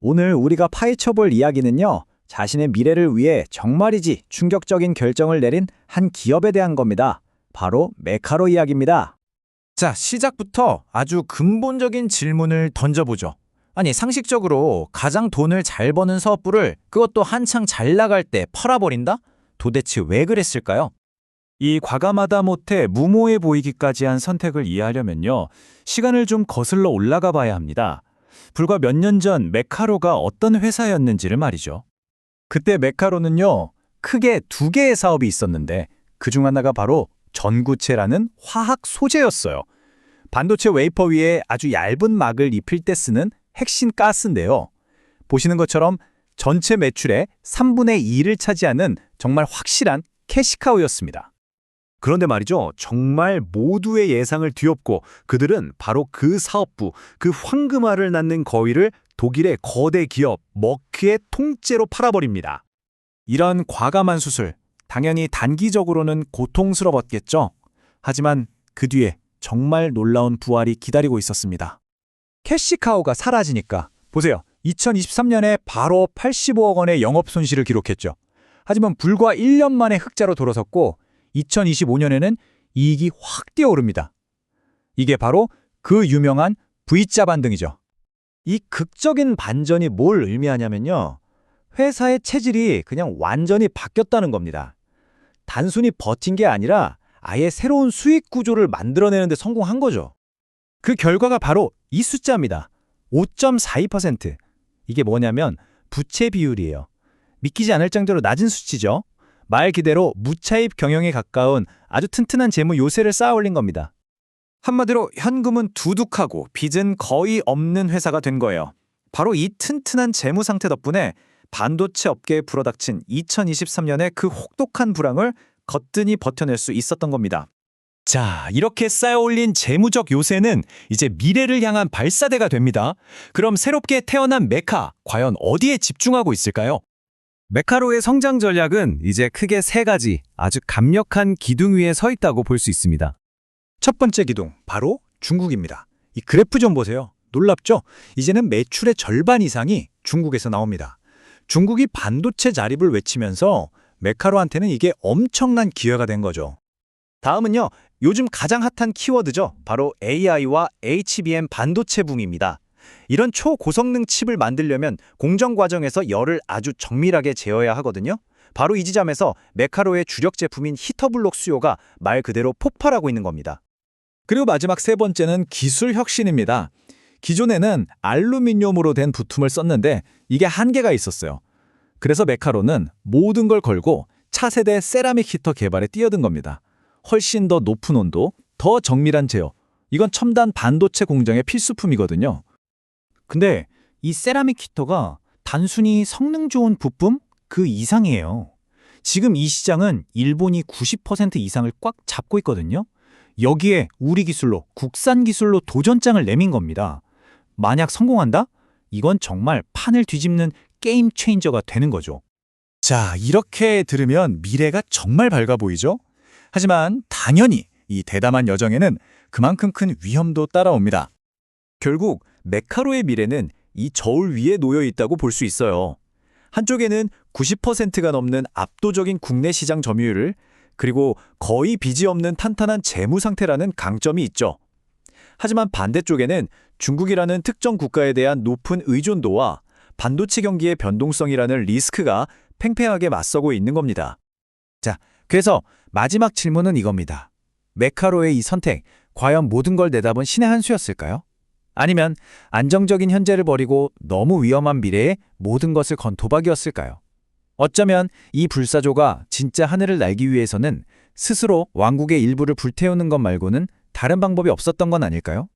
오늘 우리가 파헤쳐볼 이야기는요, 자신의 미래를 위해 정말이지 충격적인 결정을 내린 한 기업에 대한 겁니다. 바로 메카로 이야기입니다. 자, 시작부터 아주 근본적인 질문을 던져보죠. 아니, 상식적으로 가장 돈을 잘 버는 사업부를 그것도 한창 잘 나갈 때 팔아버린다? 도대체 왜 그랬을까요? 이 과감하다 못해 무모해 보이기까지 한 선택을 이해하려면요, 시간을 좀 거슬러 올라가 봐야 합니다. 불과 몇 년 전 메카로가 어떤 회사였는지를 말이죠. 그때 메카로는요, 크게 두 개의 사업이 있었는데 그중 하나가 바로 전구체라는 화학 소재였어요. 반도체 웨이퍼 위에 아주 얇은 막을 입힐 때 쓰는 핵심 가스인데요. 보시는 것처럼 전체 매출의 3분의 2를 차지하는 정말 확실한 캐시카우였습니다. 그런데 말이죠. 정말 모두의 예상을 뒤엎고 그들은 바로 그 사업부, 그 황금알을 낳는 거위를 독일의 거대 기업 머크의 통째로 팔아버립니다. 이런 과감한 수술, 당연히 단기적으로는 고통스러웠겠죠. 하지만 그 뒤에 정말 놀라운 부활이 기다리고 있었습니다. 캐시카우가 사라지니까 보세요. 2023년에 바로 85억 원의 영업 손실을 기록했죠. 하지만 불과 1년 만에 흑자로 돌아섰고 2025년에는 이익이 확 뛰어오릅니다. 이게 바로 그 유명한 V자 반등이죠. 이 극적인 반전이 뭘 의미하냐면요, 회사의 체질이 그냥 완전히 바뀌었다는 겁니다. 단순히 버틴 게 아니라 아예 새로운 수익 구조를 만들어내는 데 성공한 거죠. 그 결과가 바로 이 숫자입니다. 5.42%. 이게 뭐냐면 부채 비율이에요. 믿기지 않을 정도로 낮은 수치죠. 말 그대로 무차입 경영에 가까운 아주 튼튼한 재무 요새를 쌓아 올린 겁니다. 한마디로 현금은 두둑하고 빚은 거의 없는 회사가 된 거예요. 바로 이 튼튼한 재무 상태 덕분에 반도체 업계에 불어닥친 2023년의 그 혹독한 불황을 거뜬히 버텨낼 수 있었던 겁니다. 자, 이렇게 쌓여올린 재무적 요새는 이제 미래를 향한 발사대가 됩니다. 그럼 새롭게 태어난 메카, 과연 어디에 집중하고 있을까요? 메카로의 성장 전략은 이제 크게 세 가지 아주 강력한 기둥 위에 서 있다고 볼 수 있습니다. 첫 번째 기둥, 바로 중국입니다. 이 그래프 좀 보세요. 놀랍죠? 이제는 매출의 절반 이상이 중국에서 나옵니다. 중국이 반도체 자립을 외치면서 메카로한테는 이게 엄청난 기회가 된 거죠. 다음은요, 요즘 가장 핫한 키워드죠. 바로 AI와 HBM 반도체 붐입니다. 이런 초고성능 칩을 만들려면 공정 과정에서 열을 아주 정밀하게 제어해야 하거든요. 바로 이 지점에서 메카로의 주력 제품인 히터블록 수요가 말 그대로 폭발하고 있는 겁니다. 그리고 마지막 세 번째는 기술 혁신입니다. 기존에는 알루미늄으로 된 부품을 썼는데 이게 한계가 있었어요. 그래서 메카로는 모든 걸 걸고 차세대 세라믹 히터 개발에 뛰어든 겁니다. 훨씬 더 높은 온도, 더 정밀한 제어. 이건 첨단 반도체 공정의 필수품이거든요. 근데 이 세라믹 히터가 단순히 성능 좋은 부품 그 이상이에요. 지금 이 시장은 일본이 90% 이상을 꽉 잡고 있거든요. 여기에 우리 기술로, 국산 기술로 도전장을 내민 겁니다. 만약 성공한다? 이건 정말 판을 뒤집는 게임 체인저가 되는 거죠. 자, 이렇게 들으면 미래가 정말 밝아 보이죠? 하지만 당연히 이 대담한 여정에는 그만큼 큰 위험도 따라옵니다. 결국 메카로의 미래는 이 저울 위에 놓여 있다고 볼 수 있어요. 한쪽에는 90%가 넘는 압도적인 국내 시장 점유율을, 그리고 거의 빚이 없는 탄탄한 재무 상태라는 강점이 있죠. 하지만 반대쪽에는 중국이라는 특정 국가에 대한 높은 의존도와 반도체 경기의 변동성이라는 리스크가 팽팽하게 맞서고 있는 겁니다. 자, 그래서 마지막 질문은 이겁니다. 메카로의 이 선택, 과연 모든 걸 내다본 신의 한 수였을까요? 아니면 안정적인 현재를 버리고 너무 위험한 미래에 모든 것을 건 도박이었을까요? 어쩌면 이 불사조가 진짜 하늘을 날기 위해서는 스스로 왕국의 일부를 불태우는 것 말고는 다른 방법이 없었던 건 아닐까요?